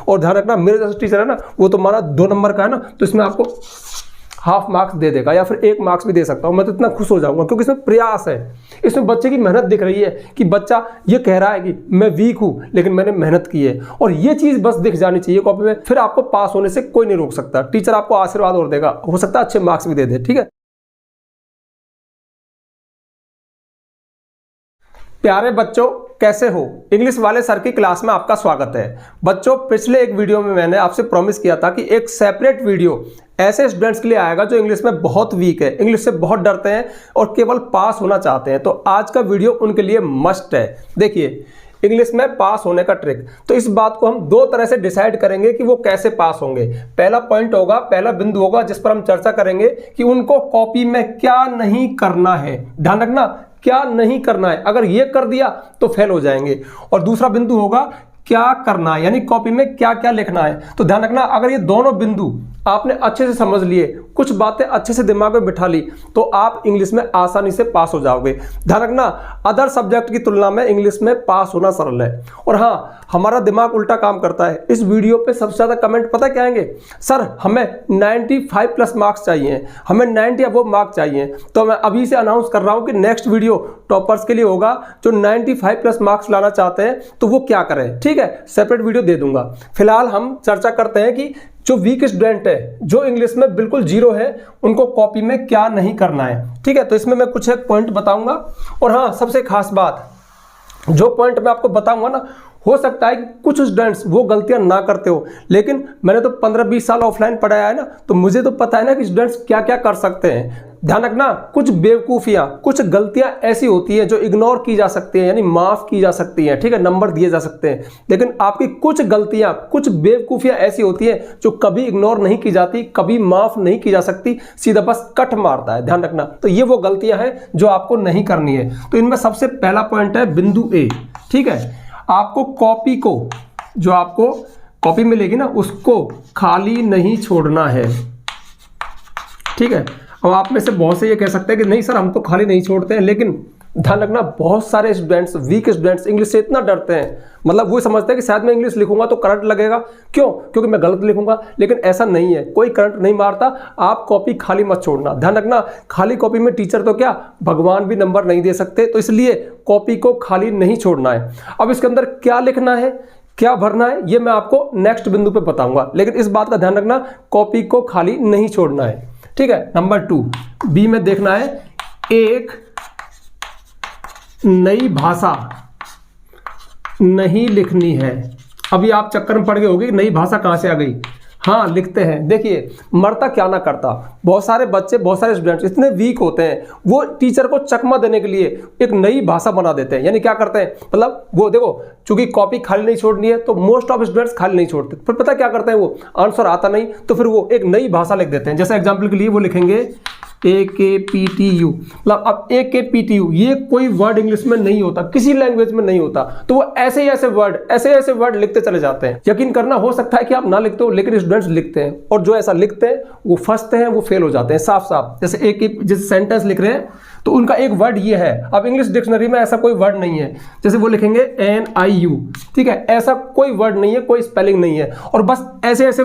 और ध्यान रखना मेरे जैसा टीचर है ना, वो तो हमारा 2 नंबर का है ना, तो इसमें आपको हाफ मार्क्स दे देगा या फिर 1 मार्क्स भी दे सकता हूं। मैं तो इतना खुश हो जाऊंगा क्योंकि इसमें प्रयास है, इसमें बच्चे की मेहनत दिख रही है कि बच्चा ये कह रहा है कि मैं वीक हूं लेकिन मैंने मेहनत की है, और ये चीज बस दिख जानी चाहिए कॉपी में, फिर आपको पास होने से कोई नहीं रोक सकता। टीचर आपको आशीर्वाद और देगा, हो सकता है अच्छे मार्क्स भी दे दे। ठीक है प्यारे बच्चों, कैसे हो? इंग्लिश वाले सर की क्लास में आपका स्वागत है। बच्चों, पिछले एक वीडियो में मैंने आपसे प्रॉमिस किया था कि एक सेपरेट वीडियो ऐसे स्टूडेंट्स के लिए आएगा जो इंग्लिश में बहुत वीक है, इंग्लिश से बहुत डरते हैं और केवल पास होना चाहते हैं। तो आज का वीडियो उनके लिए मस्ट है। देखिए, इंग्लिश में पास होने का ट्रिक, तो इस बात को हम 2 तरह से डिसाइड करेंगे कि वो कैसे पास होंगे। पहला पॉइंट होगा, पहला बिंदु होगा जिस पर हम चर्चा करेंगे कि उनको कॉपी में क्या नहीं करना है। ध्यान रखना, क्या नहीं करना है, अगर ये कर दिया तो फेल हो जाएंगे। और दूसरा बिंदु होगा क्या करना है, यानी कॉपी में क्या क्या लिखना है। तो ध्यान रखना, अगर ये दोनों बिंदु आपने अच्छे से समझ लिए, कुछ बातें अच्छे से दिमाग में बिठा ली, तो आप इंग्लिश में आसानी से पास हो जाओगे। ध्यान रखना, अदर सब्जेक्ट की तुलना में इंग्लिश में पास होना सरल है। और हाँ, हमारा दिमाग उल्टा काम करता है। इस वीडियो पे सबसे ज्यादा कमेंट पता क्या आएंगे? सर हमें 95 प्लस मार्क्स चाहिए, हमें 90 अबव मार्क्स चाहिए। तो मैं अभी से अनाउंस कर रहा हूं कि नेक्स्ट वीडियो टॉपर्स के लिए होगा जो 95 प्लस मार्क्स लाना चाहते हैं, तो वो क्या करें। ठीक है, सेपरेट वीडियो दे दूंगा। फिलहाल हम चर्चा करते हैं कि जो वीक स्टूडेंट है, जो इंग्लिश में बिल्कुल जीरो है, उनको कॉपी में क्या नहीं करना है। ठीक है, तो इसमें मैं कुछ एक पॉइंट बताऊंगा। और हाँ, सबसे खास बात, जो पॉइंट मैं आपको बताऊंगा ना, हो सकता है कि कुछ स्टूडेंट्स वो गलतियां ना करते हो, लेकिन मैंने तो 15-20 साल ऑफलाइन पढ़ाया है ना, तो मुझे तो पता है ना कि स्टूडेंट्स क्या क्या कर सकते हैं। ध्यान रखना, कुछ बेवकूफियां, कुछ गलतियां ऐसी होती हैं जो इग्नोर की जा सकती हैं, यानी माफ की जा सकती हैं। ठीक है, नंबर दिए जा सकते हैं, लेकिन आपकी कुछ गलतियां, कुछ बेवकूफियां ऐसी होती हैं जो कभी इग्नोर नहीं की जाती, कभी माफ नहीं की जा सकती, सीधा बस कट मारता है। ध्यान रखना, तो ये वो गलतियां हैं जो आपको नहीं करनी है। तो इनमें सबसे पहला पॉइंट है बिंदु ए। ठीक है, आपको कॉपी को, जो आपको कॉपी मिलेगी ना, उसको खाली नहीं छोड़ना है। ठीक है, अब आप में से बहुत से ये कह सकते हैं कि नहीं सर हम तो खाली नहीं छोड़ते हैं, लेकिन ध्यान रखना, बहुत सारे स्टूडेंट्स, वीक स्टूडेंट्स इंग्लिश से इतना डरते हैं, मतलब वो समझते हैं कि शायद मैं इंग्लिश लिखूंगा तो करंट लगेगा। क्यों? क्योंकि मैं गलत लिखूंगा। लेकिन ऐसा नहीं है, कोई करंट नहीं मारता। आप कॉपी खाली मत छोड़ना। ध्यान रखना, खाली कॉपी में टीचर तो क्या, भगवान भी नंबर नहीं दे सकते, तो इसलिए कॉपी को खाली नहीं छोड़ना है। अब इसके अंदर क्या लिखना है, क्या भरना है, ये मैं आपको नेक्स्ट बिंदु पे बताऊंगा, लेकिन इस बात का ध्यान रखना, कॉपी को खाली नहीं छोड़ना है। ठीक है, नंबर 2 बी में देखना है, एक नई भाषा नहीं लिखनी है। अभी आप चक्कर में पड़ गए होगे नई भाषा कहां से आ गई। हाँ, लिखते हैं। देखिए, मरता क्या ना करता, बहुत सारे बच्चे, बहुत सारे स्टूडेंट्स इतने वीक होते हैं, वो टीचर को चकमा देने के लिए एक नई भाषा बना देते हैं। यानी क्या करते हैं, मतलब वो देखो, चूंकि कॉपी खाली नहीं छोड़नी है तो मोस्ट ऑफ स्टूडेंट्स खाली नहीं छोड़ते, फिर पता क्या करते हैं, वो आंसर आता नहीं तो फिर वो एक नई भाषा लिख देते हैं। जैसे एग्जाम्पल के लिए वो लिखेंगे AKPTU, मतलब अब AKPTU ये कोई वर्ड इंग्लिश में नहीं होता, किसी लैंग्वेज में नहीं होता, तो वो ऐसे ही ऐसे वर्ड लिखते चले जाते हैं। यकीन करना, हो सकता है कि आप ना लिखते हो, लेकिन स्टूडेंट्स लिखते हैं, और जो ऐसा लिखते हैं वो फंसते हैं, वो फेल हो जाते हैं साफ साफ। जैसे सेंटेंस लिख रहे हैं तो उनका एक वर्ड ये है, अब इंग्लिश डिक्शनरी में ऐसा कोई वर्ड नहीं है। जैसे वो लिखेंगे NIU, ठीक है, ऐसा कोई वर्ड नहीं है, कोई स्पेलिंग नहीं है, और बस ऐसे ऐसे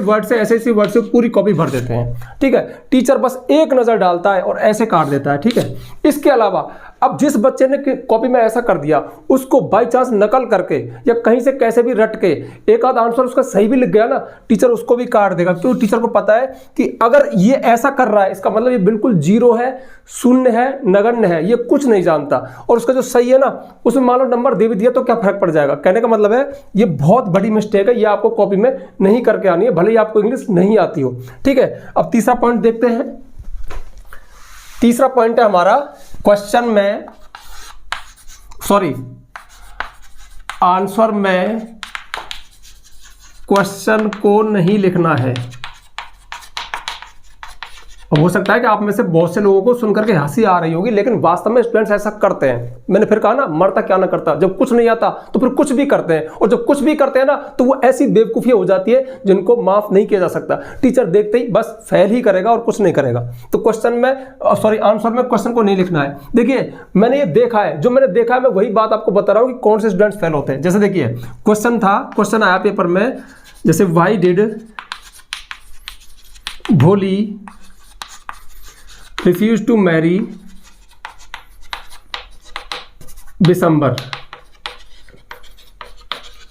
वर्ड से पूरी कॉपी भर देते हैं। ठीक है, टीचर बस एक नजर डालता है और ऐसे काट देता है। ठीक है, इसके अलावा अब जिस बच्चे ने कॉपी में ऐसा कर दिया, उसको बाई चांस नकल करके या कहीं से कैसे भी रट के एक आध आंसर उसका सही भी लिख गया ना, टीचर उसको भी काट देगा, क्योंकि टीचर को पता है कि अगर ये ऐसा कर रहा है, इसका मतलब ये बिल्कुल जीरो है, शून्य है, नगण्य है, ये कुछ नहीं जानता, और उसका जो सही है ना, उसमें मान लो नंबर दे भी दिया तो क्या फर्क पड़ जाएगा। कहने का मतलब है ये बहुत बड़ी मिस्टेक है, ये आपको कॉपी में नहीं करके आनी है, भले ही आपको इंग्लिश नहीं आती हो। ठीक है, अब तीसरा पॉइंट देखते हैं। तीसरा पॉइंट है हमारा, आंसर में क्वेश्चन को नहीं लिखना है। अब हो सकता है कि आप में से बहुत से लोगों को सुनकर के हंसी आ रही होगी, लेकिन वास्तव में स्टूडेंट्स ऐसा करते हैं। मैंने फिर कहा ना, मरता क्या ना करता, जब कुछ नहीं आता तो फिर कुछ भी करते हैं, और जब कुछ भी करते हैं ना तो वो ऐसी बेवकूफियां हो जाती है जिनको माफ नहीं किया जा सकता। टीचर देखते ही बस फेल ही करेगा और कुछ नहीं करेगा। तो आंसर में क्वेश्चन को नहीं लिखना है। देखिए, मैंने ये देखा है, जो मैंने देखा है मैं वही बात आपको बता रहा हूँ कि कौन से स्टूडेंट्स फेल होते हैं। जैसे देखिए, क्वेश्चन आया पेपर में, जैसे why did Bholi refuse to Mary Bishambar.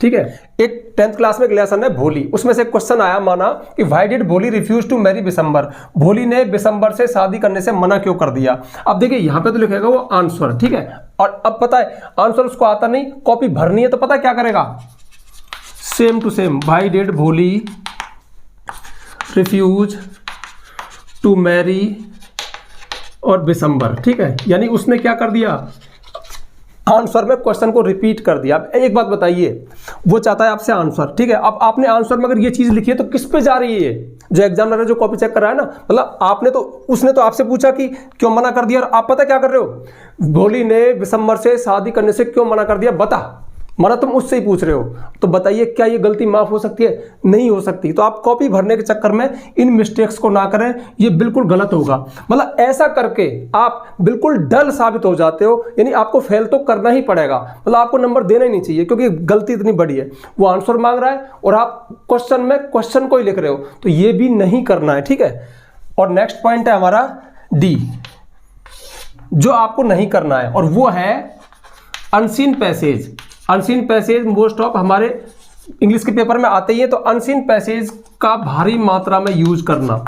ठीक है, एक 10th क्लास में एक लेसन है भोली, उसमें से क्वेश्चन आया माना कि why did Bholi refuse to Mary Bishambar, भोली ने बिशंबर से शादी करने से मना क्यों कर दिया। अब देखिए यहां पे तो लिखेगा वो आंसर, ठीक है, और अब पता है आंसर उसको आता नहीं, कॉपी भरनी है, तो पता है क्या करेगा, same to same why did Bholi refuse to marry और बिशंबर। ठीक है, यानी उसने क्या कर दिया, आंसर में क्वेश्चन को रिपीट कर दिया। अब एक बात बताइए, वो चाहता है आपसे आंसर, ठीक है, अब आपने आंसर में अगर ये चीज लिखी है तो किस पे जा रही है, जो एग्जामिनर है जो कॉपी चेक कर रहा है ना, मतलब आपने तो, उसने तो आपसे पूछा कि क्यों मना कर दिया, और आप पता क्या कर रहे हो, भोली ने बिशंबर से शादी करने से क्यों मना कर दिया, बता, माना तुम उससे ही पूछ रहे हो, तो बताइए क्या ये गलती माफ हो सकती है, नहीं हो सकती। तो आप कॉपी भरने के चक्कर में इन मिस्टेक्स को ना करें, ये बिल्कुल गलत होगा। मतलब ऐसा करके आप बिल्कुल डल साबित हो जाते हो, यानी आपको फेल तो करना ही पड़ेगा, मतलब आपको नंबर देना ही नहीं चाहिए, क्योंकि गलती इतनी बड़ी है। वो आंसर मांग रहा है और आप क्वेश्चन में क्वेश्चन को ही लिख रहे हो, तो ये भी नहीं करना है। ठीक है, और नेक्स्ट पॉइंट है हमारा डी, जो आपको नहीं करना है, और वो है unseen passage. Unseen passage most of हमारे इंग्लिश के पेपर में आते ही है, तो अनसीन पैसेज का भारी मात्रा में यूज करना।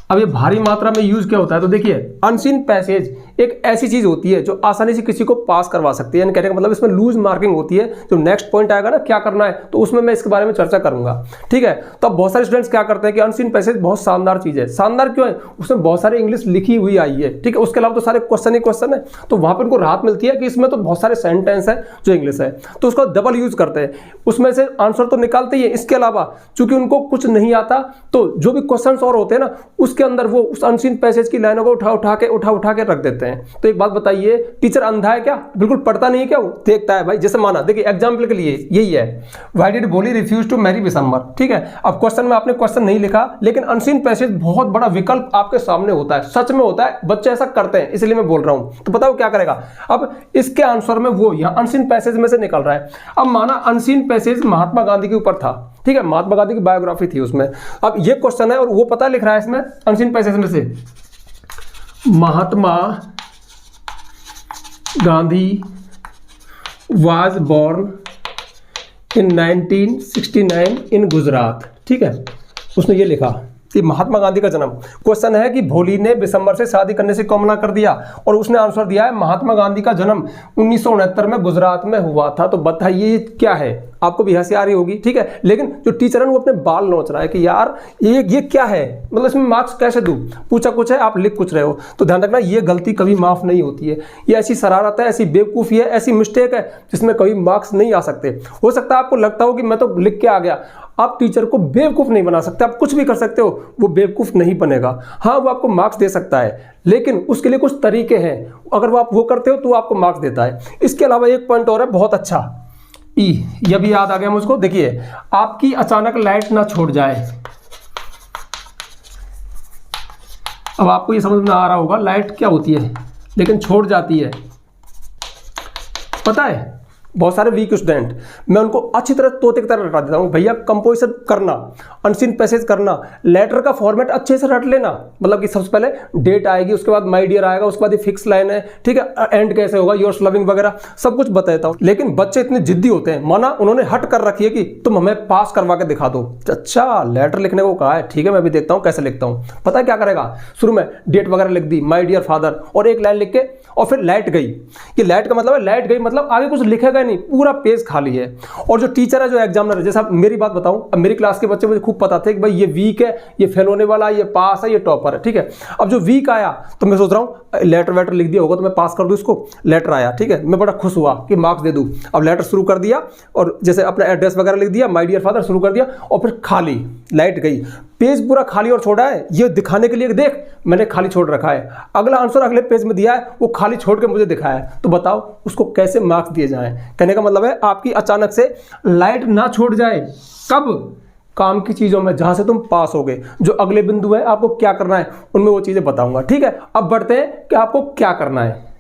अब ये भारी मात्रा में यूज क्या होता है, तो देखिए अनसीन पैसेज एक ऐसी चीज होती है जो आसानी से किसी को पास करवा सकती है, यानी कहने का मतलब इसमें लूज मार्किंग होती है। जो नेक्स्ट पॉइंट आएगा ना क्या करना है, तो उसमें मैं इसके बारे में चर्चा करूंगा। ठीक है, तो अब बहुत सारे स्टूडेंट्स क्या करते हैं कि अनसीन पैसेज बहुत शानदार चीज है। शानदार क्यों है, उसमें बहुत सारे इंग्लिश लिखी हुई आई है, ठीक है, उसके अलावा तो सारे क्वेश्चन ही क्वेश्चन है, तो वहां पर उनको राहत मिलती है कि इसमें तो बहुत सारे सेंटेंस है जो इंग्लिश है, तो उसका डबल यूज करते हैं, उसमें से आंसर तो निकालते ही है। इसके अलावा चूंकि उनको कुछ नहीं आता, तो जो भी क्वेश्चन और होते हैं ना, उसके अंदर वो उस अनसीन पैसेज की लाइनों को उठा के रख देते हैं। तो एक बात बताइए, टीचर अंधा है क्या, बिल्कुल पढ़ता नहीं है क्या, वो देखता है भाई। जैसे माना देखिए एग्जाम्पल के लिए यही है, why did Bholi refuse to Mary Bishambar. ठीक है, अब क्वेश्चन में आपने क्वेश्चन नहीं लिखा, लेकिन अनसीन पैसेज बहुत बड़ा विकल्प आपके सामने होता है, सच में होता है, बच्चे ऐसा करते हैं, इसलिए मैं बोल रहा हूं। तो बताओ क्या करेगा, अब इसके आंसर में वो यहां अनसीन पैसेज में से निकल रहा है। अब माना अनसीन पैसेज महात्मा गांधी के ऊपर था, ठीक है, महात्मा गांधी की बायोग्राफी थी उसमें। अब ये क्वेश्चन है और वो पता लिख रहा है इसमें अनसीन पैसेज में से, Mahatma Gandhi was born in 1969 in Gujarat. ठीक है, उसने ये लिखा कि महात्मा गांधी का जन्म। क्वेश्चन है कि भोली ने बिशंबर से शादी करने से क्यों मना कर दिया, और उसने आंसर दिया है महात्मा गांधी का जन्म 1969 में गुजरात में हुआ था। तो बताइए क्या है, आपको भी हंसी आ रही होगी, ठीक है, लेकिन जो टीचर है वो अपने बाल नोच रहा है कि यार ये क्या है, मतलब इसमें मार्क्स कैसे दूं, पूछा कुछ है आप लिख कुछ रहे हो। तो ध्यान रखना ये गलती कभी माफ नहीं होती है, ये ऐसी शरारत है, ऐसी बेवकूफ़ी है, ऐसी मिस्टेक है जिसमें कभी मार्क्स नहीं आ सकते। हो सकता है आपको लगता हो कि मैं तो लिख के आ गया, आप टीचर को बेवकूफ़ नहीं बना सकते, आप कुछ भी कर सकते हो, वो बेवकूफ़ नहीं बनेगा। हाँ, वो आपको मार्क्स दे सकता है, लेकिन उसके लिए कुछ तरीके हैं, अगर वो आप वो करते हो तो आपको मार्क्स देता है। इसके अलावा एक पॉइंट और है बहुत अच्छा, ये भी याद आ गया मुझको। देखिए, आपकी अचानक लाइट ना छोड़ जाए। अब आपको ये समझ में आ रहा होगा लाइट क्या होती है, लेकिन छोड़ जाती है, पता है। बहुत सारे वीक स्टूडेंट, मैं उनको अच्छी तरह तोते की तरह रटा देता हूँ, भैया कंपोजिशन करना, अनसीन पैसेज करना, लेटर का फॉर्मेट अच्छे से रट लेना, मतलब कि सबसे पहले डेट आएगी, उसके बाद माय डियर आएगा, उसके बाद ये फिक्स लाइन है, ठीक है, एंड कैसे होगा, योर्स लविंग वगैरह सब कुछ बता देता हूँ। लेकिन बच्चे इतने जिद्दी होते हैं, माना उन्होंने हट कर रखी है कि तुम हमें पास करवा के दिखा दो। अच्छा, लेटर लिखने को कहा है, ठीक है, मैं भी देखता हूँ कैसे लिखता हूँ। पता है क्या करेगा, शुरू में डेट वगैरह लिख दी, माय डियर फादर, और एक लाइन लिख के, और फिर लाइट गई। ये लाइट का मतलब है लाइट गई मतलब आगे कुछ लिखेगा नहीं, पूरा पेज खाली है। और जो टीचर है, जो एग्जामिनर है, जैसा मेरी बात बताऊं, अब मेरी क्लास के बच्चे मुझे खूब पता थे कि भाई ये वीक है, ये फेल होने वाला है, ये पास है, ये टॉपर है, ठीक है। अब जो वीक आया तो मैं सोच रहा हूँ लेटर वेटर लिख दिया होगा तो मैं पास कर दूं इसको। लेटर आया, ठीक है, मैं बड़ा खुश हुआ कि मार्क्स दे दूं। अब लेटर शुरू कर दिया और जैसे अपना एड्रेस वगैरह लिख दिया, माय डियर फादर शुरू कर दिया, और फिर खाली, लाइट गई, पेज पूरा खाली और छोड़ा है, ये दिखाने के लिए कि देख मैंने खाली छोड़ रखा है। अगला आंसर अगले पेज में दिया है, वो खाली छोड़ के मुझे दिखाया है, तो बताओ उसको कैसे मार्क्स दिए जाएं। कहने का मतलब है आपकी अचानक से लाइट ना छोड़ जाए, कब, काम की चीजों में जहां से तुम पास हो गए। जो अगले बिंदु है आपको क्या करना है, उनमें वो चीजें बताऊंगा, ठीक है। अब बढ़ते हैं कि आपको क्या करना है।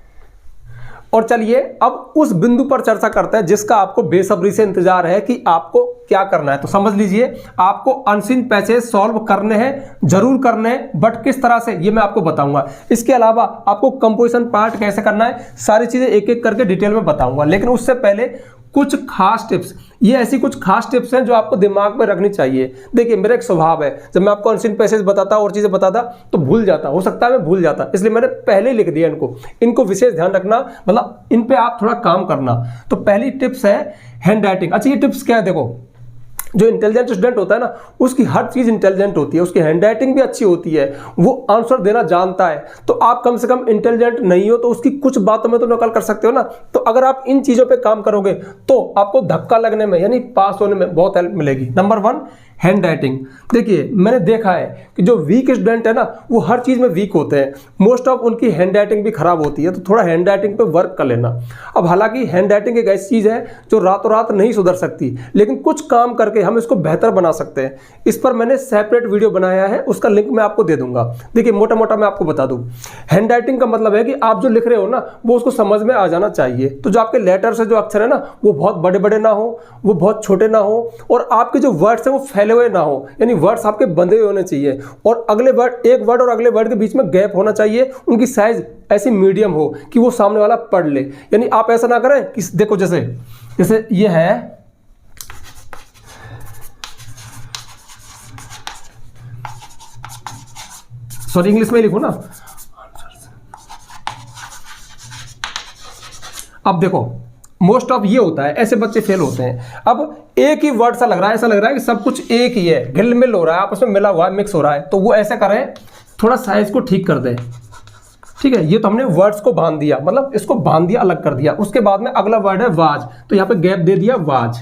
और चलिए अब उस बिंदु पर चर्चा करते हैं जिसका आपको बेसब्री से इंतजार है कि आपको क्या करना है। तो समझ लीजिए, आपको अनसीन पैसेज सॉल्व करने हैं, जरूर करने हैं, बट किस तरह से ये मैं आपको बताऊंगा। इसके अलावा आपको कंपोजिशन पार्ट कैसे करना है, सारी चीजें एक एक करके डिटेल में बताऊंगा। लेकिन उससे पहले कुछ खास टिप्स, ये ऐसी कुछ खास टिप्स हैं जो आपको दिमाग में रखनी चाहिए। देखिए, मेरा एक स्वभाव है, जब मैं आपको अनसीन पैसेज बताता और चीजें बताता तो भूल जाता, हो सकता है मैं भूल जाता, इसलिए मैंने पहले ही लिख दिया। इनको विशेष ध्यान रखना, मतलब इन पे आप थोड़ा काम करना। तो पहली टिप्स है हैंड राइटिंग। अच्छा, ये टिप्स क्या है, देखो, जो इंटेलिजेंट स्टूडेंट होता है ना, उसकी हर चीज इंटेलिजेंट होती है, उसकी हैंड राइटिंग भी अच्छी होती है, वो आंसर देना जानता है। तो आप कम से कम इंटेलिजेंट नहीं हो तो उसकी कुछ बातों में तो नकल कर सकते हो ना। तो अगर आप इन चीजों पे काम करोगे तो आपको धक्का लगने में यानी पास होने में बहुत हेल्प मिलेगी। Number 1, hand writing. देखिए, मैंने देखा है कि जो वीक स्टूडेंट है ना, वो हर चीज में वीक होते हैं, मोस्ट ऑफ उनकी हैंड राइटिंग भी खराब होती है। तो थोड़ा हैंड राइटिंग पे वर्क कर लेना। अब हालांकि हैंड राइटिंग एक ऐसी चीज है जो रातों रात नहीं सुधर सकती, लेकिन कुछ काम करके हम इसको बेहतर बना सकते हैं। इस पर मैंने सेपरेट वीडियो बनाया है, उसका लिंक मैं आपको दे दूंगा। देखिए, मोटा मोटा मैं आपको बता दूं, हैंड राइटिंग का मतलब है कि आप जो लिख रहे हो ना, वो उसको समझ में आ जाना चाहिए। तो जो आपके लेटर से जो अक्षर है ना, वो बहुत बड़े बड़े ना हो, वो बहुत छोटे ना हो, और आपके जो वर्ड्स है वो फैले हुए ना हो, यानी वर्ड्स आपके बंधे हुए होने चाहिए। और अगले वर्ड, एक वर्ड और अगले वर्ड के बीच में गैप होना चाहिए। उनकी साइज ऐसी मीडियम हो कि वो सामने वाला पढ़ ले। यानी आप ऐसा ना करें कि देखो, जैसे ये है, सॉरी इंग्लिश में लिखो ना। अब देखो, मोस्ट ऑफ ये होता है, ऐसे बच्चे फेल होते हैं। अब एक ही वर्ड सा लग रहा है, ऐसा लग रहा है कि सब कुछ एक ही है, घिल-मिल हो रहा है, आपस में मिला हुआ है, मिक्स हो रहा है। तो वो ऐसे करें, थोड़ा साइज को ठीक कर दें। ठीक है, ये तो हमने वर्ड्स को बांध दिया, मतलब इसको बांध दिया, अलग कर दिया। उसके बाद में अगला वर्ड है वाज, तो यहाँ पे गैप दे दिया वाज।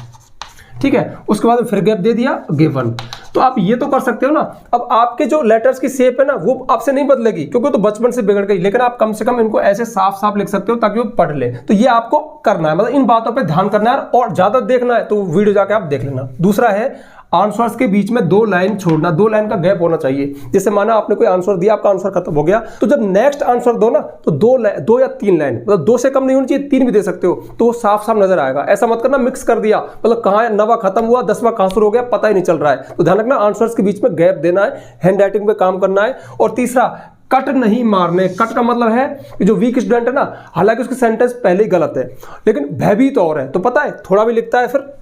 ठीक है, उसके बाद फिर गैप दे दिया गिवन। तो आप ये तो कर सकते हो ना। अब आपके जो लेटर्स की शेप है ना, वो आपसे नहीं बदलेगी क्योंकि तो बचपन से बिगड़ गई, लेकिन आप कम से कम इनको ऐसे साफ साफ लिख सकते हो ताकि वो पढ़ ले। तो ये आपको करना है, मतलब इन बातों पे ध्यान करना है, और ज्यादा देखना है तो वीडियो जाके आप देख लेना। दूसरा है आंसर्स के बीच में 2 लाइन छोड़ना, 2 लाइन का गैप होना चाहिए। जैसे माना आपने कोई आंसर दिया, आपका आंसर खत्म हो गया, तो जब नेक्स्ट आंसर दो ना, तो 2 या 3 लाइन, मतलब 2 से कम नहीं होनी चाहिए, 3 भी दे सकते हो, तो वो साफ साफ नजर आएगा। ऐसा मत करना मिक्स कर दिया, मतलब कहाँ 9वां खत्म हुआ 10वां कहाँ शुरू हो गया पता ही नहीं चल रहा है। तो ध्यान रखना, आंसर्स के बीच में गैप देना है, हैंड राइटिंग पे काम करना है। और तीसरा, कट नहीं मारने। कट का मतलब है कि जो वीक स्टूडेंट है ना, हालांकि उसकी सेंटेंस पहले ही गलत है, लेकिन भयभीत और है, तो पता है थोड़ा भी लिखता है फिर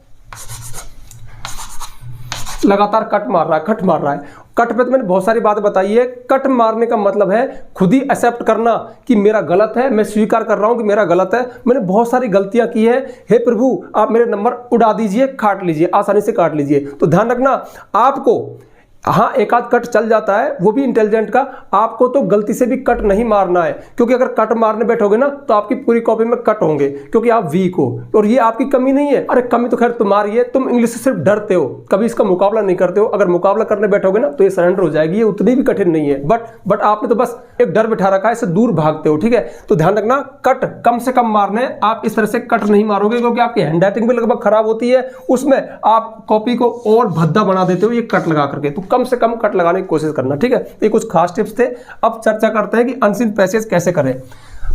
लगातार कट मार रहा है, कट मार रहा है। कट पे तो मैंने बहुत सारी बातें बताई है। कट मारने का मतलब है खुद ही एक्सेप्ट करना कि मेरा गलत है, मैं स्वीकार कर रहा हूं कि मेरा गलत है, मैंने बहुत सारी गलतियां की है, हे प्रभु आप मेरे नंबर उड़ा दीजिए, काट लीजिए, आसानी से काट लीजिए। तो ध्यान रखना, आपको हाँ एक आध कट चल जाता है, वो भी इंटेलिजेंट का, आपको तो गलती से भी कट नहीं मारना है, क्योंकि अगर कट मारने बैठोगे ना तो आपकी पूरी कॉपी में कट होंगे, क्योंकि आप वीक हो। और ये आपकी कमी नहीं है, अरे कमी तो खैर तुम्हारी है, तुम इंग्लिश से सिर्फ डरते हो, कभी इसका मुकाबला नहीं करते हो। अगर मुकाबला करने बैठोगे ना तो ये सरेंडर हो जाएगी, ये उतनी भी कठिन नहीं है, बट आपने तो बस एक डर बिठा रखा है, इससे दूर भागते हो। ठीक है, तो ध्यान रखना, कट कम से कम मारने। आप इस तरह से कट नहीं मारोगे क्योंकि आपकी हैंड राइटिंग भी लगभग खराब होती है, उसमें आप कॉपी को और भद्दा बना देते हो ये कट लगा करके। तो कम से कम कट लगाने की कोशिश करना। ठीक है, ये कुछ खास टिप्स थे। अब चर्चा करते हैं कि अनसीन पैसेज कैसे करें।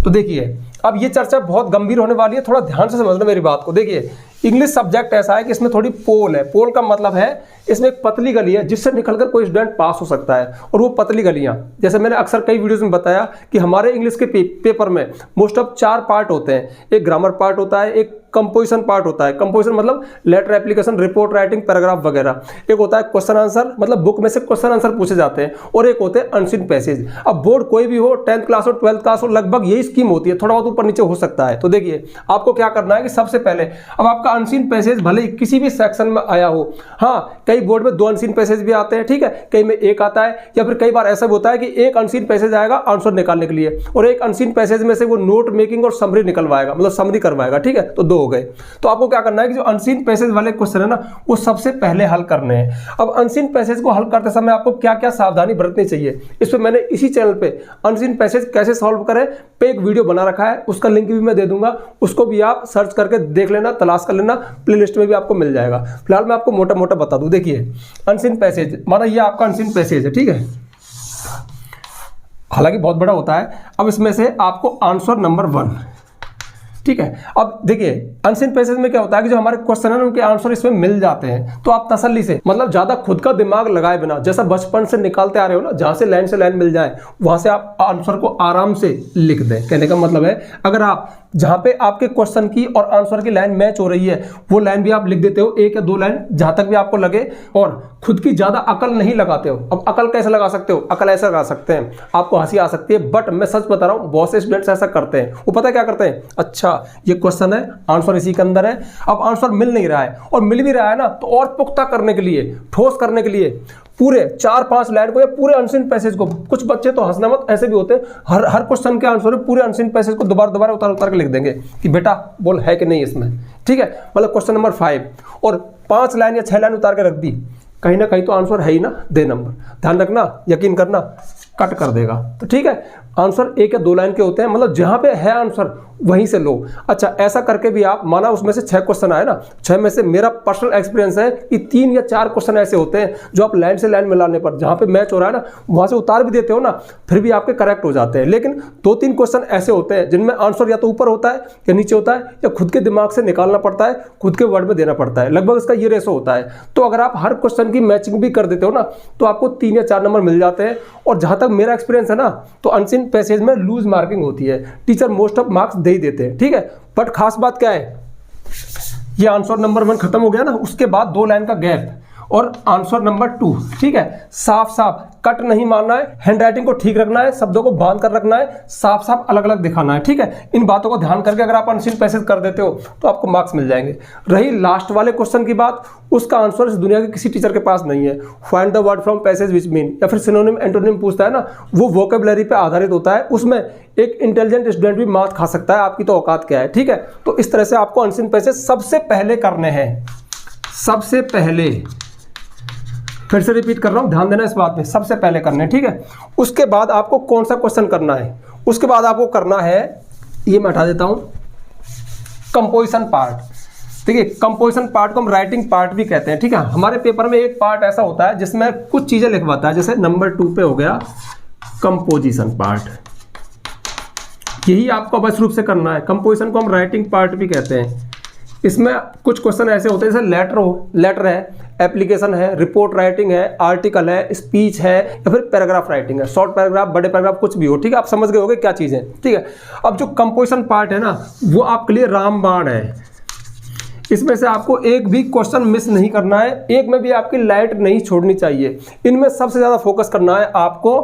तो देखिए, अब ये चर्चा बहुत गंभीर होने वाली है, थोड़ा ध्यान से समझना मेरी बात को। देखिए, इंग्लिश सब्जेक्ट ऐसा है कि इसमें थोड़ी पोल है। पोल का मतलब है इसमें एक पतली गली है जिससे निकलकर कोई स्टूडेंट पास हो सकता है। और वो पतली गलियां, जैसे मैंने अक्सर कई वीडियोस में बताया कि हमारे इंग्लिश के पेपर में मोस्ट ऑफ 4 पार्ट होते हैं। एक ग्रामर पार्ट होता है, एक कंपोजिशन पार्ट होता है, कंपोजिशन मतलब letter application, report writing, paragraph वगैरह। एक होता है क्वेश्चन आंसर, मतलब बुक में से क्वेश्चन आंसर पूछे जाते हैं, और एक होते हैं अनसीन पैसेज। अब बोर्ड कोई भी हो, 10th क्लास हो, 12th क्लास हो, लगभग यही स्कीम होती है, थोड़ा बहुत ऊपर नीचे हो सकता है। तो देखिए, आपको क्या करना है कि सबसे पहले, अब आपका अनसीन पैसेज भले ही किसी भी सेक्शन में आया हो, हाँ कई बोर्ड में 2 अनसीन पैसेज भी आते हैं, ठीक है, कई में 1 आता है, या फिर कई बार ऐसा भी होता है कि एक अनसीन पैसेज आएगा आंसर निकालने के लिए, और एक अनसीन पैसेज में से वो नोट मेकिंग और समरी निकलवाएगा, मतलब समरी करवाएगा। ठीक है, तो 2 हो गए। तो आपको क्या करना है कि जो अनसीन पैसेज वाले क्वेश्चन है ना, वो सबसे पहले हल करने हैं। अब अनसीन पैसेज को हल करते समय आपको क्या क्या सावधानी बरतनी चाहिए, इस पर मैंने इसी चैनल पे अनसीन पैसेज कैसे सॉल्व करें पे एक वीडियो बना रखा है, उसका लिंक भी मैं दे दूंगा, उसको भी आप सर्च करके देख लेना, तलाश कर लेना, प्लेलिस्ट में भी आपको मिल जाएगा। फिलहाल मैं आपको मोटा मोटा बता दूं। देखिए, अनसीन पैसेज माना ये आपका अनसीन पैसेज है, ठीक है, हालांकि बहुत बड़ा होता है। अब इसमें से आपको आंसर नंबर 1 ठीक है। अब देखिए अनसीन पैसेज में क्या होता है कि जो हमारे क्वेश्चन है उनके आंसर इसमें मिल जाते हैं, तो आप तसल्ली से मतलब ज्यादा खुद का दिमाग लगाए बिना, जैसा बचपन से निकालते आ रहे हो ना, जहां से लाइन मिल जाए वहां से आप आंसर को आराम से लिख दें। कहने का मतलब है अगर आप जहां पे आपके क्वेश्चन की और आंसर की लाइन मैच हो रही है वो लाइन भी आप लिख देते हो, एक या दो लाइन जहां तक भी आपको लगे, और खुद की ज्यादा अकल नहीं लगाते हो। अब अकल कैसे लगा सकते हो? अकल ऐसे लगा सकते हैं, आपको हंसी आ सकती है बट मैं सच बता रहा हूं बहुत से स्टूडेंट्स ऐसा करते हैं। वो पता क्या करते हैं, अच्छा ये क्वेश्चन है, आंसर इसी के अंदर है, अब आंसर मिल नहीं रहा है, और मिल भी रहा है ना तो और पुख्ता करने के लिए, ठोस करने के लिए पूरे 4-5 लाइन को या पूरे अनसीन पैसेज को, कुछ बच्चे तो हंसना मत ऐसे भी होते हैं, हर क्वेश्चन के आंसर में पूरे अनसीन पैसेज को दोबारा उतार के लिख देंगे कि बेटा बोल है कि नहीं इसमें, ठीक है। मतलब क्वेश्चन नंबर 5 और 5 लाइन या 6 लाइन उतार के रख दी, कहीं ना कहीं तो आंसर है ही ना, दे नंबर। ध्यान रखना, यकीन करना, कट कर देगा। तो ठीक है, आंसर 1 या 2 लाइन के होते हैं, मतलब जहां पे है आंसर वहीं से लो। अच्छा ऐसा करके भी आप माना उसमें से 6 क्वेश्चन आए ना, 6 में से मेरा पर्सनल एक्सपीरियंस है कि 3 या 4 क्वेश्चन ऐसे होते हैं जो आप लाइन से लाइन मिलाने पर जहां पे मैच हो रहा है ना वहां से उतार भी देते हो ना, फिर भी आपके करेक्ट हो जाते हैं। लेकिन 2-3 क्वेश्चन ऐसे होते हैं जिनमें आंसर या तो ऊपर होता है या नीचे होता है, या खुद के दिमाग से निकालना पड़ता है, खुद के वर्ड में देना पड़ता है। लगभग इसका ये रेशो होता है। तो अगर आप हर क्वेश्चन की मैचिंग भी कर देते हो ना तो आपको 3 या 4 नंबर मिल जाते हैं। और जहां तक मेरा एक्सपीरियंस है ना तो अनसीन पैसेज में लूज मार्किंग होती है, टीचर मोस्ट ऑफ मार्क्स दे ही देते हैं, ठीक है। बट खास बात क्या है, ये आंसर नंबर 1 खत्म हो गया ना, उसके बाद 2 लाइन का गैप और आंसर नंबर 2, ठीक है। साफ साफ कट नहीं मारना है, हैंडराइटिंग को ठीक रखना है, शब्दों को बांध कर रखना है, साफ साफ अलग अलग दिखाना है, ठीक है। इन बातों को ध्यान करके अगर आप अनसीन पैसेज कर देते हो तो आपको मार्क्स मिल जाएंगे। रही लास्ट वाले क्वेश्चन की बात, उसका आंसर इस दुनिया के किसी टीचर के पास नहीं है। Find the word from passage which mean, या फिर सिनोनिम एंटोनिम पूछता है ना, वो वोकेबलरी पे आधारित होता है। उसमें एक इंटेलिजेंट स्टूडेंट भी मात खा सकता है, आपकी तो औकात क्या है, ठीक है। तो इस तरह से आपको अनसीन पैसेज सबसे पहले करने हैं, सबसे पहले, फिर से रिपीट कर रहा हूं, ध्यान देना इस बात में, सबसे पहले करने, ठीक है। उसके बाद आपको कौन सा क्वेश्चन करना है, उसके बाद आपको करना है, ये मैं हटा देता हूं, कंपोजिशन पार्ट। देखिए कंपोजिशन पार्ट को हम राइटिंग पार्ट भी कहते हैं, ठीक है। हमारे पेपर में एक पार्ट ऐसा होता है जिसमें कुछ चीजें लिखवाता है, जैसे नंबर 2 पे हो गया कंपोजिशन पार्ट, यही आपको अवश्य रूप से करना है। कंपोजिशन को हम राइटिंग पार्ट भी कहते हैं। इसमें कुछ क्वेश्चन ऐसे होते हैं जैसे लेटर है, एप्लीकेशन है, रिपोर्ट राइटिंग है, आर्टिकल है, स्पीच है, या फिर पैराग्राफ राइटिंग है, शॉर्ट पैराग्राफ, बड़े पैराग्राफ, कुछ भी हो, ठीक है। आप समझ गए होंगे क्या चीज़ है, ठीक है। अब जो कंपोजिशन पार्ट है ना वो आपके लिए रामबाण है। इसमें से आपको एक भी क्वेश्चन मिस नहीं करना है, एक में भी आपकी लाइट नहीं छोड़नी चाहिए। इनमें सबसे ज़्यादा फोकस करना है आपको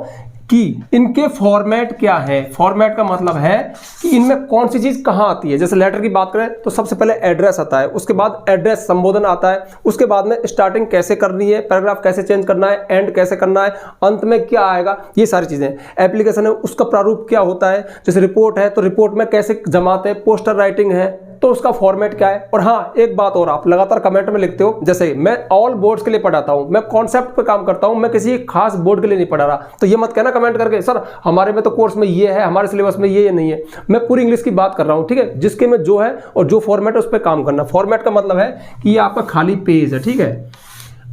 कि इनके फॉर्मेट क्या है। फॉर्मेट का मतलब है कि इनमें कौन सी चीज कहां आती है। जैसे लेटर की बात करें तो सबसे पहले एड्रेस आता है, उसके बाद एड्रेस संबोधन आता है, उसके बाद में स्टार्टिंग कैसे करनी है, पैराग्राफ कैसे चेंज करना है, एंड कैसे करना है, अंत में क्या आएगा, ये सारी चीजें। एप्लीकेशन है, उसका प्रारूप क्या होता है। जैसे रिपोर्ट है तो रिपोर्ट में कैसे जमाते हैं, पोस्टर राइटिंग है तो उसका फॉर्मेट क्या है। और हाँ एक बात और, आप लगातार कमेंट में लिखते हो, जैसे मैं ऑल बोर्ड्स के लिए पढ़ाता हूं, मैं कॉन्सेप्ट पे काम करता हूं, मैं किसी खास बोर्ड के लिए नहीं पढ़ा रहा, तो ये मत कहना कमेंट करके सर हमारे में तो कोर्स में ये है, हमारे सिलेबस में ये नहीं है। मैं पूरी इंग्लिश की बात कर रहा हूं, ठीक है। जिसके में जो है और जो फॉर्मेट है उस पर काम करना। फॉर्मेट का मतलब है कि ये आपका खाली पेज है, ठीक है।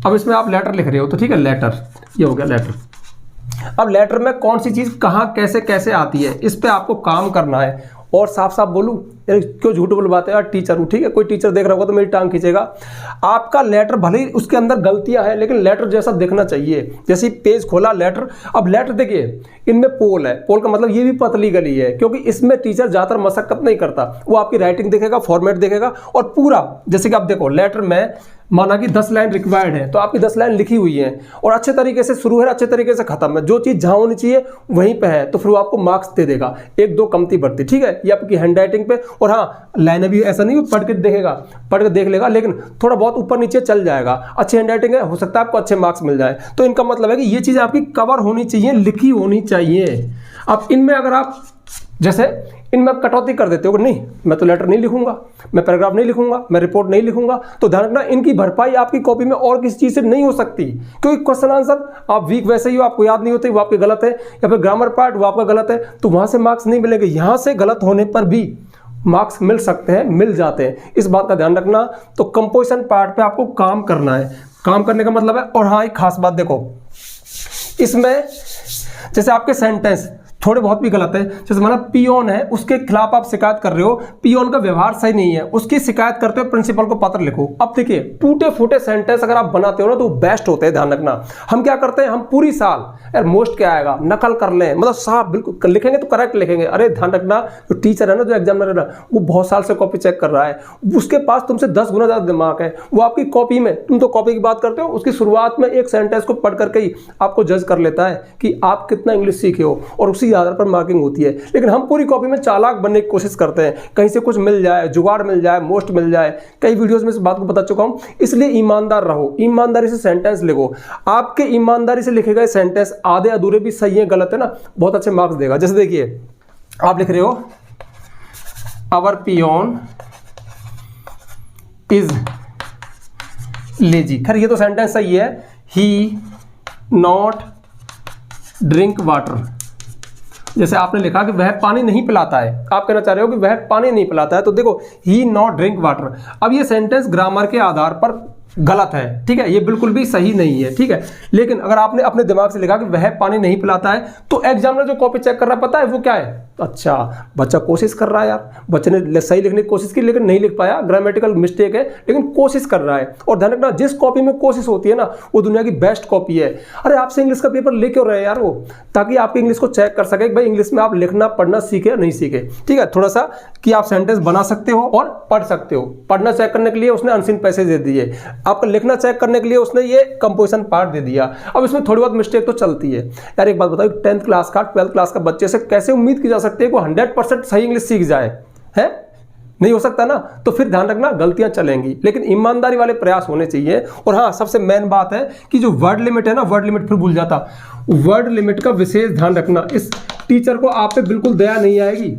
अब इसमें आप लेटर लिख रहे हो तो ठीक है, लेटर, ये हो गया लेटर। अब लेटर में कौन सी चीज कहाँ कैसे कैसे आती है, इस पर आपको काम करना है। और साफ साफ बोलूं, क्यों झूठ बोलवाते हैं यार, टीचर हूं, ठीक है। कोई टीचर देख रहा होगा तो मेरी टांग खींचेगा। आपका लेटर भले ही उसके अंदर गलतियां हैं लेकिन लेटर जैसा दिखना चाहिए। जैसे पेज खोला लेटर, अब लेटर देखिए इनमें पोल है, पोल का मतलब ये भी पतली गली है, क्योंकि इसमें टीचर ज्यादातर मशक्कत नहीं करता, वो आपकी राइटिंग देखेगा, फॉर्मेट देखेगा और पूरा। जैसे कि आप देखो लेटर में माना कि 10 लाइन रिक्वायर्ड है तो आपकी 10 लाइन लिखी हुई है और अच्छे तरीके से शुरू है, अच्छे तरीके से खत्म है, जो चीज जहां होनी चाहिए वहीं पे है, तो फिर वो आपको मार्क्स दे देगा, 1-2 कमती बढ़ती, ठीक है। ये आपकी हैंड राइटिंग पे। और हाँ लाइन भी ऐसा नहीं पढ़ के देखेगा, पढ़ के देख लेगा लेकिन थोड़ा बहुत ऊपर नीचे चल जाएगा, अच्छी हैंड राइटिंग है, हो सकता है आपको अच्छे मार्क्स मिल जाए। तो इनका मतलब है कि ये चीज आपकी कवर होनी चाहिए, लिखी होनी चाहिए। अब इनमें अगर आप जैसे इनमें कटौती कर देते हो, नहीं मैं तो लेटर नहीं लिखूंगा, मैं पैराग्राफ नहीं लिखूंगा, मैं रिपोर्ट नहीं लिखूंगा, तो ध्यान रखना इनकी भरपाई आपकी कॉपी में और किसी चीज से नहीं हो सकती, क्योंकि क्वेश्चन आंसर आप वीक वैसे ही हो, आपको याद नहीं होते, वो आपके गलत है, या फिर ग्रामर पार्ट वो आपका गलत है, तो वहां से मार्क्स नहीं मिलेंगे। यहां से गलत होने पर भी मार्क्स मिल सकते हैं, मिल जाते हैं, इस बात का ध्यान रखना। तो कंपोजिशन पार्ट पे आपको काम करना है, काम करने का मतलब है। और हाँ एक खास बात देखो, इसमें जैसे आपके सेंटेंस थोड़े बहुत भी गलत है। जैसे माना पियोन है, उसके खिलाफ आप शिकायत कर रहे हो, पियोन का व्यवहार सही नहीं है, उसकी शिकायत करते हो, प्रिंसिपल को पत्र लिखो। अब देखिए टूटे फूटे सेंटेंस अगर आप बनाते हो ना तो बेस्ट होते हैं, ध्यान रखना। हम क्या करते हैं, हम पूरी साल यार मोस्ट क्या आएगा नकल कर लें, मतलब साफ बिल्कुल लिखेंगे तो करेक्ट लिखेंगे। अरे ध्यान रखना, जो टीचर है ना, जो एग्जामिनर है ना, वो बहुत साल से कॉपी चेक कर रहा है, उसके पास तुमसे 10 गुना ज्यादा दिमाग है। वो आपकी कॉपी में, तुम तो कॉपी की बात करते हो, उसकी शुरुआत में एक सेंटेंस को पढ़ करके ही आपको जज कर लेता है कि आप कितना इंग्लिश सीखे हो, और उसी आधार पर मार्किंग होती है। लेकिन हम पूरी कॉपी में चालाक बनने की कोशिश करते हैं, कहीं से कुछ मिल जाए, जुगाड़ मिल जाए, मोस्ट मिल जाए। कई वीडियोस में इस बात को बता चुका हूं। इसलिए ईमानदार रहो, ईमानदारी से सेंटेंस लिखो। आपके ईमानदारी से लिखे गए सेंटेंस आधे अधूरे भी सही है, गलत है ना, बहुत अच्छे मार्क्स देगा। जैसे देखिए आप लिख रहे हो आवर पियोन इज लेजी, खैर ये तो सेंटेंस सही है। ही नॉट ड्रिंक वाटर, जैसे आपने लिखा कि वह पानी नहीं पिलाता है, आप कहना चाह रहे हो कि वह पानी नहीं पिलाता है, तो देखो ही नॉट ड्रिंक वाटर। अब ये सेंटेंस ग्रामर के आधार पर गलत है, ठीक है, ये बिल्कुल भी सही नहीं है, ठीक है। लेकिन अगर आपने अपने दिमाग से लिखा कि वह पानी नहीं पिलाता है, तो एग्जामिनर जो कॉपी चेक कर रहा है पता है वो क्या है, अच्छा बच्चा कोशिश कर रहा है यार, बच्चे ने सही लिखने की कोशिश की लेकिन नहीं लिख पाया, ग्रामेटिकल मिस्टेक है, लेकिन कोशिश कर रहा है। और ध्यान रखना, जिस कॉपी में कोशिश होती है ना, वो दुनिया की बेस्ट कॉपी है। अरे आपसे इंग्लिश का पेपर ले क्यों रहे हैं यार वो, ताकि आपकी इंग्लिश को चेक कर सके भाई इंग्लिश में आप लिखना पढ़ना सीखे या नहीं सीखे, ठीक है। थोड़ा सा कि आप सेंटेंस बना सकते हो और पढ़ सकते हो। पढ़ना चेक करने के लिए उसने अनसीन पैसेज दे दिए, आपका लिखना चेक करने के लिए उसने ये कंपोजिशन पार्ट दे दिया। अब इसमें थोड़ी बहुत मिस्टेक तो चलती है यार। एक बात बताओ, 10th क्लास का 12th क्लास का बच्चे से कैसे उम्मीद की जा सकती है कि 100% सही इंग्लिश सीख जाए, है नहीं हो सकता ना। तो फिर ध्यान रखना गलतियां चलेंगी, लेकिन ईमानदारी वाले प्रयास होने चाहिए। और हाँ, सबसे मेन बात है कि जो वर्ड लिमिट है ना, वर्ड लिमिट फिर भूल जाता, वर्ड लिमिट का विशेष ध्यान रखना। इस टीचर को आप पे बिल्कुल दया नहीं आएगी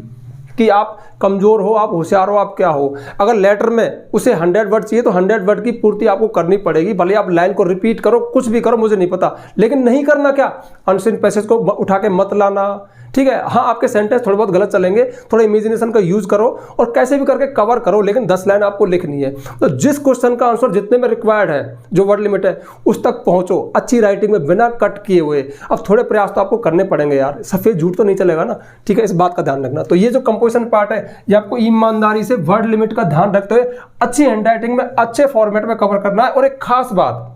कि आप कमजोर हो, आप होशियार हो, आप क्या हो। अगर लेटर में उसे 100 वर्ड चाहिए तो 100 वर्ड की पूर्ति आपको करनी पड़ेगी, भले आप लाइन को रिपीट करो, कुछ भी करो, मुझे नहीं पता, लेकिन नहीं करना क्या, अनसीन पैसेज को उठा के मत लाना, ठीक है। हाँ, आपके सेंटेंस थोड़े बहुत गलत चलेंगे, थोड़ा इमेजिनेशन का यूज करो और कैसे भी करके कवर करो, लेकिन 10 लाइन आपको लिखनी है। तो जिस क्वेश्चन का आंसर जितने में रिक्वायर्ड है, जो वर्ड लिमिट है, उस तक पहुंचो अच्छी राइटिंग में, बिना कट किए हुए। अब थोड़े प्रयास तो आपको करने पड़ेंगे यार, सफेद झूठ तो नहीं चलेगा ना, ठीक है, इस बात का ध्यान रखना। तो ये जो कंपोजिशन पार्ट है, ये आपको ईमानदारी से वर्ड लिमिट का ध्यान रखते हुए अच्छी हैंडराइटिंग में, अच्छे फॉर्मेट में कवर करना है। और एक खास बात,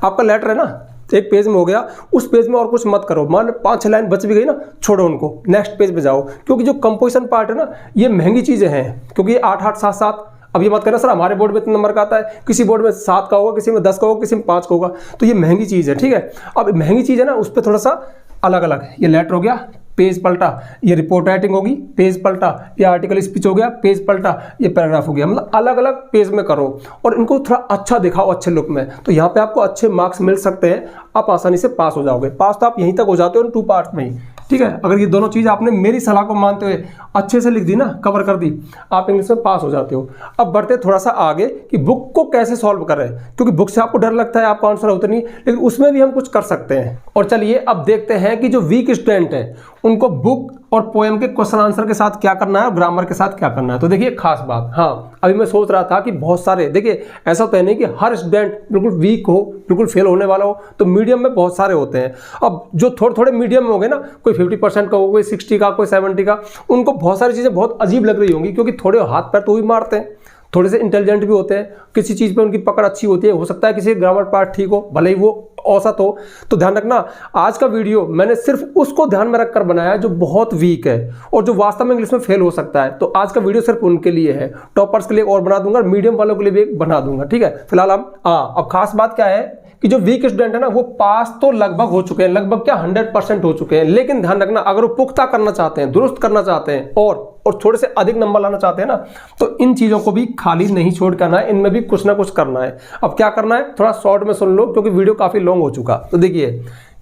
आपका लेटर है ना, एक पेज में हो गया, उस पेज में और कुछ मत करो। मान 5-6 लाइन बच भी गई ना, छोड़ो उनको, नेक्स्ट पेज पे जाओ। क्योंकि जो कंपोजिशन पार्ट है ना, ये महंगी चीजें हैं, क्योंकि 8-8, 7-7, अब ये मत करना सर हमारे बोर्ड में इतने नंबर का आता है, किसी बोर्ड में 7 का होगा, किसी में 10 का होगा, किसी में 5 का होगा, तो ये महंगी चीज है, ठीक है। अब महंगी चीज है ना, उस पर थोड़ा सा अलग अलग, ये लेटर हो गया, पेज पलटा, ये रिपोर्ट राइटिंग होगी, पेज पलटा, ये आर्टिकल स्पीच हो गया, पेज पलटा, ये पैराग्राफ हो गया, मतलब अलग अलग पेज में करो और इनको थोड़ा अच्छा दिखाओ, अच्छे लुक में। तो यहाँ पे आपको अच्छे मार्क्स मिल सकते हैं, आप आसानी से पास हो जाओगे। पास तो आप यहीं तक हो जाते हो 2 पार्ट में ही, ठीक है। अगर ये दोनों चीज़ आपने मेरी सलाह को मानते हुए अच्छे से लिख दी ना, कवर कर दी, आप इंग्लिश में पास हो जाते हो। अब बढ़ते थोड़ा सा आगे कि बुक को कैसे सॉल्व करें, क्योंकि बुक से आपको डर लगता है, आपको आंसर होता नहीं, लेकिन उसमें भी हम कुछ कर सकते हैं। और चलिए अब देखते हैं कि जो वीक स्टूडेंट है उनको बुक और पोएम के क्वेश्चन आंसर के साथ क्या करना है और ग्रामर के साथ क्या करना है। तो देखिए खास बात, हाँ अभी मैं सोच रहा था कि बहुत सारे, देखिए ऐसा तो है नहीं कि हर स्टूडेंट बिल्कुल वीक हो, बिल्कुल फेल होने वाला हो, तो मीडियम में बहुत सारे होते हैं। अब जो थोड़े थोड़े मीडियम में होंगे ना, कोई 50% का हो, कोई 60 का, कोई 70 का, उनको बहुत सारी चीज़ें बहुत अजीब लग रही होंगी, क्योंकि थोड़े हाथ पैर तो भी मारते हैं, थोड़े से इंटेलिजेंट भी होते हैं, किसी चीज़ पे उनकी पकड़ अच्छी होती है, हो सकता है किसी ग्रामर पार्ट ठीक हो, भले ही वो औसत हो। तो ध्यान रखना, आज का वीडियो मैंने सिर्फ उसको ध्यान में रखकर बनाया है जो बहुत वीक है और जो वास्तव में इंग्लिश में फेल हो सकता है। तो आज का वीडियो सिर्फ उनके लिए है, टॉपर्स के लिए और बना दूंगा, मीडियम वालों के लिए भी एक बना दूंगा, ठीक है। फिलहाल हम अब खास बात क्या है कि जो वीक स्टूडेंट है ना, वो पास तो लगभग हो चुके हैं, लगभग क्या 100% हो चुके हैं। लेकिन ध्यान रखना, अगर वो पुख्ता करना चाहते हैं, दुरुस्त करना चाहते हैं और थोड़े से अधिक नंबर लाना चाहते हैं ना, तो इन चीज़ों को भी खाली नहीं छोड़ करना है, इनमें भी कुछ ना कुछ करना है। अब क्या करना है, थोड़ा शॉर्ट में सुन लो, क्योंकि वीडियो काफ़ी लॉन्ग हो चुका। तो देखिए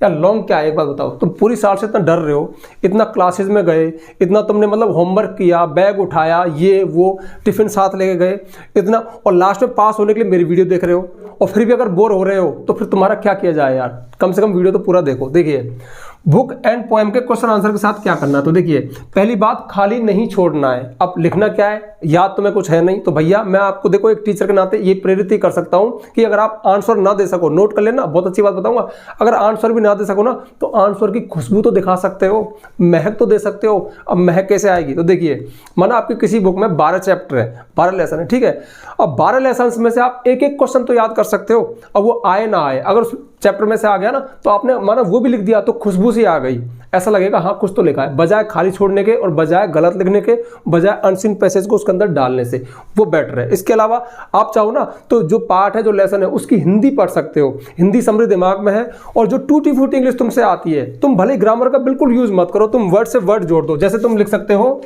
यार, लॉन्ग क्या है एक बात बताओ, तुम पूरी साल से इतना डर रहे हो, इतना क्लासेस में गए, इतना तुमने मतलब होमवर्क किया, बैग उठाया, ये वो टिफिन साथ लेके गए, इतना, और लास्ट में पास होने के लिए मेरी वीडियो देख रहे हो, और फिर भी अगर बोर हो रहे हो तो फिर तुम्हारा क्या किया जाए यार। कम से कम वीडियो तो पूरा देखो। देखिए बुक एंड पोएम के क्वेश्चन आंसर के साथ क्या करना है। तो देखिए, पहली बात, खाली नहीं छोड़ना है। अब लिखना क्या है, याद तुम्हें कुछ है नहीं, तो भैया मैं आपको देखो एक टीचर के नाते ये प्रेरित ही कर सकता हूं कि अगर आप आंसर ना दे सको, नोट कर लेना, बहुत अच्छी बात बताऊंगा, अगर आंसर भी ना दे सको ना तो आंसर की खुशबू तो दिखा सकते हो, महक तो दे सकते हो। अब महक कैसे आएगी, तो देखिए, माना आपकी किसी बुक में 12 चैप्टर है, 12 लेसन है, ठीक है। अब 12 लेसन में से आप एक एक क्वेश्चन तो याद कर सकते हो। अब वो आए ना आए, अगर उस चैप्टर में से आ गया ना तो आपने माना वो भी लिख दिया तो खुशबू सी आ गई, ऐसा लगेगा हाँ कुछ तो लिखा है, बजाय खाली छोड़ने के और बजाय गलत लिखने के, बजाय अनसीन पैसेज को उसके अंदर डालने से, वो बेटर है। इसके अलावा आप चाहो ना तो जो पार्ट है, जो लेसन है, उसकी हिंदी पढ़ सकते हो, हिंदी समरी दिमाग में है। और जो टूटी फूटी इंग्लिश तुमसे आती है, तुम भले ग्रामर का बिल्कुल यूज मत करो, तुम वर्ड से वर्ड जोड़ दो। जैसे तुम लिख सकते हो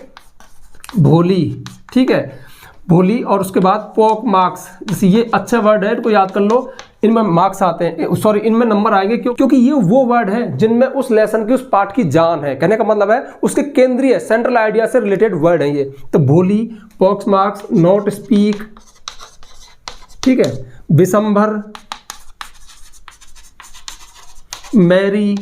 भोली, ठीक है, भोली, और उसके बाद पॉक मार्क्स, जैसे ये अच्छा वर्ड है, इनको याद कर लो, इनमें मार्क्स आते हैं, सॉरी इनमें नंबर आएंगे, क्योंकि ये वो वर्ड हैं जिनमें उस लेसन की, उस पार्ट की जान है। कहने का मतलब है उसके केंद्रीय सेंट्रल आइडिया से रिलेटेड वर्ड है ये। तो भोली, पॉक्स मार्क्स, नॉट स्पीक, ठीक है, विसंभर, मैरी,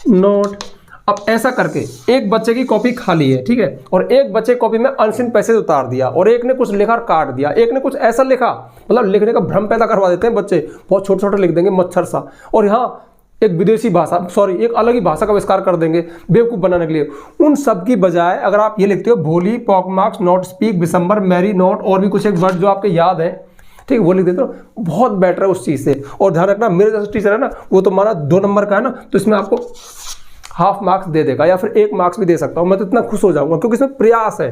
नोट। अब ऐसा करके एक बच्चे की कॉपी खाली है, ठीक है, और एक बच्चे की कॉपी में अनसीन पैसेज उतार दिया, और एक ने कुछ लिखा काट दिया, एक ने कुछ ऐसा लिखा, मतलब लिखने का भ्रम पैदा करवा देते हैं बच्चे, बहुत छोटे छोटे लिख देंगे मच्छर सा, और यहाँ एक विदेशी भाषा, सॉरी एक अलग ही भाषा का आविष्कार कर देंगे बेवकूफ़ बनाने के लिए। उन सब की बजाय अगर आप ये लिखते हो भोली, पॉक मार्क्स, नॉट स्पीक, विसंबर, मैरी, नोट, और भी कुछ एक वर्ड जो आपके याद है, ठीक है, वो लिख देते हो, बहुत बेटर है उस चीज़ से। और ध्यान रखना, मेरे जैसे टीचर है ना, वो तो माना 2 नंबर का है ना, तो इसमें आपको हाफ मार्क्स दे देगा या फिर 1 मार्क्स भी दे सकता हूं, मैं तो इतना खुश हो जाऊंगा, क्योंकि इसमें प्रयास है,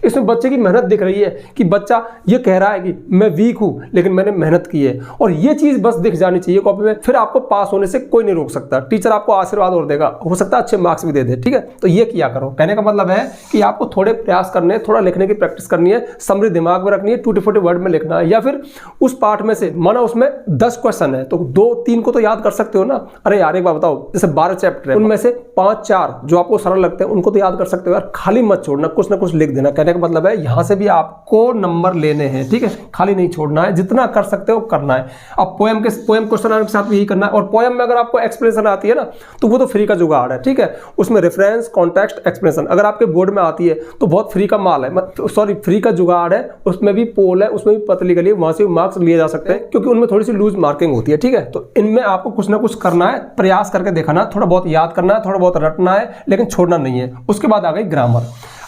इसमें बच्चे की मेहनत दिख रही है कि बच्चा ये कह रहा है कि मैं वीक हूं लेकिन मैंने मेहनत की है, और ये चीज बस दिख जानी चाहिए कॉपी में, फिर आपको पास होने से कोई नहीं रोक सकता। टीचर आपको आशीर्वाद और देगा, हो सकता है अच्छे मार्क्स भी दे दे, ठीक है। तो ये किया करो, कहने का मतलब है कि आपको थोड़े प्रयास करने, थोड़ा लिखने की प्रैक्टिस करनी है, समरी दिमाग में रखनी है, टूटे फूटे वर्ड में लिखना है, या फिर उस पार्ट में से माना उसमें 10 क्वेश्चन है तो 2-3 को तो याद कर सकते हो ना। अरे यार एक बात बताओ, जैसे 12 चैप्टर है, उनमें से 5-4 जो आपको सरल लगते हैं उनको तो याद कर सकते हो यार, खाली मत छोड़ना, कुछ ना कुछ लिख देना। कहने का मतलब है यहां से भी आपको नंबर लेने हैं, ठीक है, खाली नहीं छोड़ना है, जितना कर सकते हो करना है। अब पोएम क्वेश्चन के साथ भी यही करना है, और पोएम में अगर आपको एक्सप्लेनेशन आती है ना तो वो तो फ्री का जुगाड़ है, ठीक है, उसमें रेफरेंस, कॉन्टेक्स्ट, एक्सप्लेनेशन अगर आपके बोर्ड में आती है तो बहुत फ्री का माल है, सॉरी फ्री का जुगाड़ है, उसमें भी पोल है, उसमें भी पतली गली, वहां से मार्क्स लिए जा सकते हैं, क्योंकि उनमें थोड़ी सी लूज मार्किंग होती है, ठीक है। तो इनमें आपको कुछ ना कुछ करना है, प्रयास करके देखना, थोड़ा बहुत याद करना है, थोड़ा बहुत रटना है, लेकिन छोड़ना नहीं है। उसके बाद आ गई ग्रामर।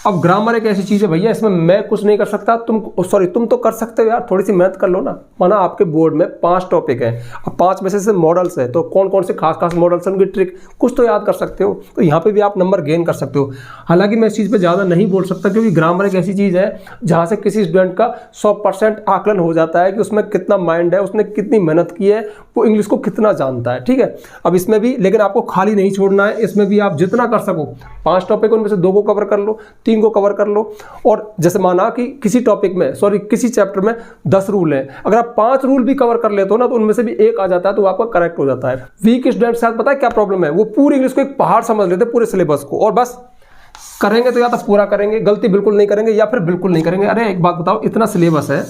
अब ग्रामर एक ऐसी चीज है भैया, इसमें मैं कुछ नहीं कर सकता, तुम तो कर सकते हो यार, थोड़ी सी मेहनत कर लो ना। माना आपके बोर्ड में 5 टॉपिक है, अब 5 में से मॉडल्स है, तो कौन कौन से खास मॉडल्स हैं, उनकी ट्रिक कुछ तो याद कर सकते हो, तो यहाँ पे भी आप नंबर गेन कर सकते हो। हालांकि मैं इस चीज़ पे ज़्यादा नहीं बोल सकता, क्योंकि ग्रामर एक ऐसी चीज़ है जहाँ से किसी स्टूडेंट का 100% आकलन हो जाता है कि उसमें कितना माइंड है, उसने कितनी मेहनत की है, वो इंग्लिश को कितना जानता है, ठीक है। अब इसमें भी लेकिन आपको खाली नहीं छोड़ना है, इसमें भी आप जितना कर सको 5 टॉपिक उनमें से 2 को कवर कर लो, 3 को कवर कर लो। और जैसे माना कि किसी टॉपिक में, सॉरी किसी चैप्टर में 10 रूल हैं, अगर आप 5 रूल भी कवर कर लेते हो ना तो उनमें से भी 1 आ जाता है, तो आपका करेक्ट हो जाता है। वीक स्टूडेंट के साथ पता है क्या प्रॉब्लम है, वो पूरी इंग्लिश को एक पहाड़ समझ लेते हैं, पूरे सिलेबस को, और बस करेंगे तो या तो पूरा करेंगे, गलती बिल्कुल नहीं करेंगे, या फिर बिल्कुल नहीं करेंगे। अरे एक बात बताओ, इतना सिलेबस है,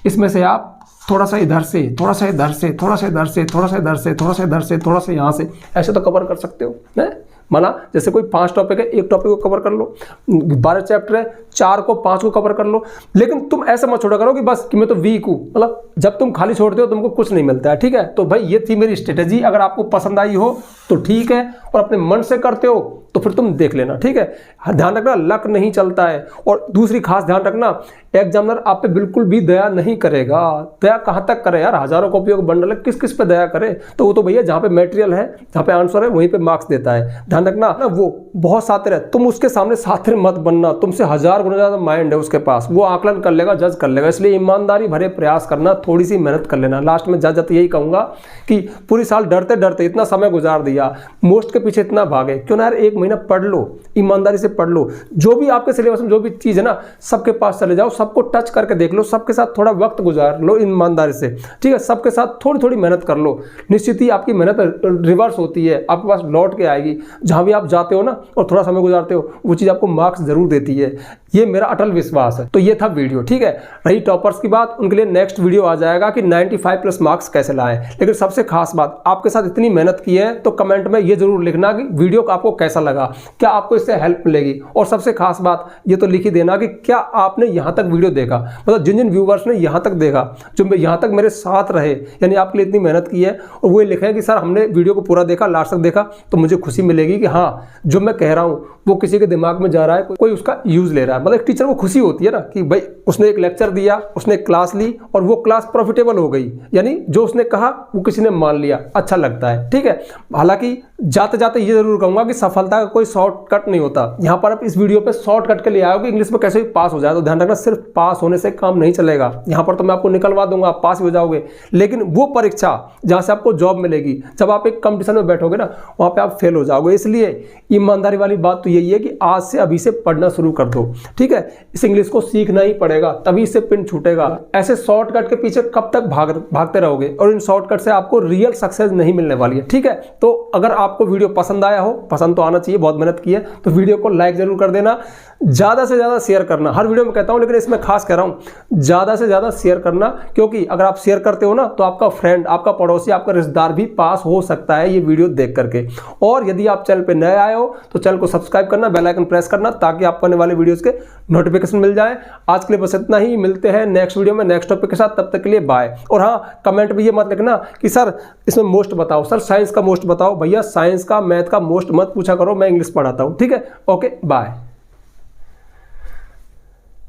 इसमें से आप थोड़ा सा इधर से, थोड़ा सा इधर से, थोड़ा सा इधर से, थोड़ा सा इधर से, थोड़ा सा इधर से, थोड़ा सा यहाँ से, ऐसे तो कवर कर सकते हो ना। माना जैसे कोई 5 टॉपिक है, 1 टॉपिक को कवर कर लो, 12 चैप्टर है, 4 को 5 को कवर कर लो, लेकिन तुम ऐसे मत छोड़ा करो कि बस कि मैं तो वीक हूँ, मतलब जब तुम खाली छोड़ते हो तुमको कुछ नहीं मिलता है, ठीक है। तो भाई ये थी मेरी स्ट्रेटेजी, अगर आपको पसंद आई हो तो ठीक है, और अपने मन से करते हो तो फिर तुम देख लेना, ठीक है। ध्यान रखना लक नहीं चलता है, और दूसरी खास ध्यान रखना, एग्जामिनर आप पे बिल्कुल भी दया नहीं करेगा। दया कहाँ तक करे यार, हजारों कॉपियों का बंडल है, किस किस पे दया करे, तो वो तो भैया जहाँ पे मटेरियल है, जहाँ पे आंसर है वहीं पे मार्क्स देता है। ध्यान रखना ना, वो बहुत सातिर है, तुम उसके सामने सातिर मत बनना, तुमसे 1000 गुना ज्यादा माइंड है उसके पास, वो आकलन कर लेगा, जज कर लेगा। इसलिए ईमानदारी भरे प्रयास करना, थोड़ी सी मेहनत कर लेना। लास्ट में जज यही कहूंगा कि पूरी साल डरते डरते इतना समय गुजार दिया, मोस्ट के पीछे इतना भागे, क्यों ना यार 1 महीने महीना पढ़ लो, ईमानदारी से पढ़ लो। जो भी आपके सिलेबस में जो भी चीज़ है ना, सबके पास चले जाओ, सबको टच करके देख लो, सबके साथ थोड़ा वक्त गुजार लो ईमानदारी से, ठीक है। सबके साथ थोड़ी थोड़ी मेहनत कर लो, निश्चित ही आपकी मेहनत रिवर्स होती है, आपके पास लौट के आएगी। जहाँ भी आप जाते हो ना और थोड़ा समय गुजारते हो, वो चीज़ आपको मार्क्स जरूर देती है, ये मेरा अटल विश्वास है। तो ये था वीडियो, ठीक है। रही टॉपर्स की बात, उनके लिए नेक्स्ट वीडियो आ जाएगा कि 95+ मार्क्स कैसे लाएं। लेकिन सबसे खास बात, आपके साथ इतनी मेहनत की है तो कमेंट में ये जरूर लिखना कि वीडियो का आपको कैसा लगा, क्या आपको इससे हेल्प मिलेगी। और सबसे खास बात ये तो लिख ही देना कि क्या आपने यहाँ तक वीडियो देखा, मतलब जिन जिन व्यूवर्स ने यहाँ तक देखा, जो यहाँ तक मेरे साथ रहे, यानी आपके लिए इतनी मेहनत की है, और वो लिखें कि सर हमने वीडियो को पूरा देखा, लास्ट तक देखा, तो मुझे खुशी मिलेगी कि हाँ जो मैं कह रहा हूँ वो किसी के दिमाग में जा रहा है, कोई उसका यूज ले रहा है। मतलब एक टीचर को खुशी होती है ना कि भाई उसने एक लेक्चर दिया, उसने एक क्लास ली और वो क्लास प्रॉफिटेबल हो गई, यानी जो उसने कहा वो किसी ने मान लिया, अच्छा लगता है, ठीक है। हालांकि जाते जाते ये जरूर कहूंगा कि सफलता का कोई शॉर्टकट नहीं होता। यहाँ पर आप इस वीडियो पे शॉर्टकट के लिए आए हो कि इंग्लिश में कैसे भी पास हो जाए, तो ध्यान रखना सिर्फ पास होने से काम नहीं चलेगा। यहाँ पर तो मैं आपको निकलवा दूंगा, आप पास भी हो जाओगे, लेकिन वो परीक्षा जहाँ से आपको जॉब मिलेगी, जब आप एक कंपटीशन में बैठोगे ना, वहाँ पे आप फेल हो जाओगे। इसलिए ईमानदारी वाली बात तो यही है कि आज से अभी से पढ़ना शुरू कर दो, ठीक है। इस इंग्लिश को सीखना ही पड़ेगा, तभी इससे पिन छूटेगा। ऐसे शॉर्टकट के पीछे कब तक भागते रहोगे, और इन शॉर्टकट से आपको रियल सक्सेस नहीं मिलने वाली है, ठीक है। तो अगर आपको वीडियो पसंद आया हो, पसंद तो आना चाहिए, बहुत मेहनत की है, तो वीडियो को लाइक जरूर कर देना, ज़्यादा से ज़्यादा शेयर करना। हर वीडियो में कहता हूं, लेकिन इसमें खास कह रहा हूं, ज़्यादा से ज़्यादा शेयर करना, क्योंकि अगर आप शेयर करते हो ना तो आपका फ्रेंड, आपका पड़ोसी, आपका रिश्तेदार भी पास हो सकता है ये वीडियो देख करके। और यदि आप चैनल पे नए आए हो तो चैनल को सब्सक्राइब करना, बेल आइकन प्रेस करना, ताकि आपको आने वाले वीडियोस के नोटिफिकेशन मिल जाए। आज के लिए बस इतना ही, मिलते हैं नेक्स्ट वीडियो में नेक्स्ट टॉपिक के साथ, तब तक के लिए बाय। और हाँ, कमेंट में ये मत लिखना कि सर इसमें मोस्ट बताओ, सर साइंस का मोस्ट बताओ। भैया साइंस का, मैथ का मोस्ट मत पूछा करो, मैं इंग्लिश पढ़ाता हूँ, ठीक है। Okay, bye.